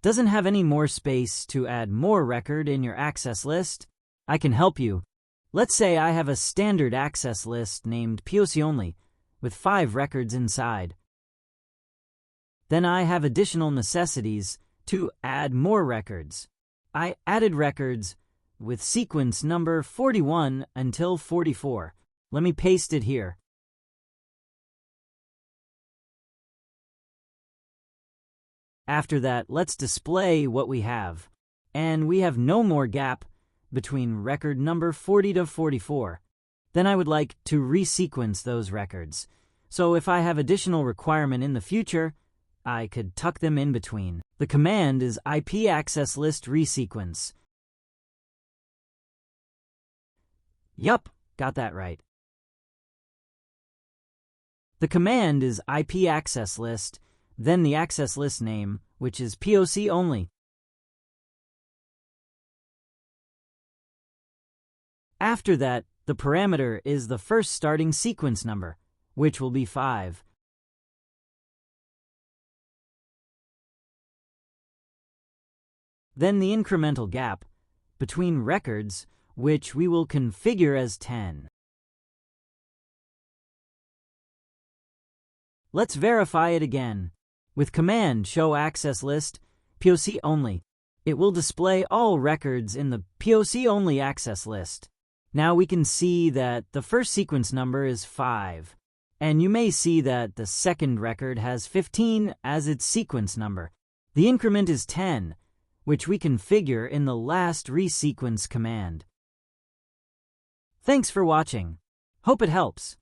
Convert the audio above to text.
doesn't have any more space to add more record in your access list? I can help you. Let's say I have a standard access list named POC only, with 5 records inside. Then I have additional necessities to add more records. I added records with sequence number 41 until 44. Let me paste it here. After that, let's display what we have. And we have no more gap between record number 40 to 44. Then I would like to resequence those records. So if I have additional requirement in the future, I could tuck them in between. The command is IP access list resequence. Yup, got that right. The command is IP access list, then the access list name, which is POC only. After that, the parameter is the first starting sequence number, which will be 5. Then the incremental gap between records, which we will configure as 10. Let's verify it again. With command show access list POC only, it will display all records in the POC only access list. Now we can see that the first sequence number is 5, and you may see that the second record has 15 as its sequence number. The increment is 10, which we configure in the last resequence command. Thanks for watching. Hope it helps.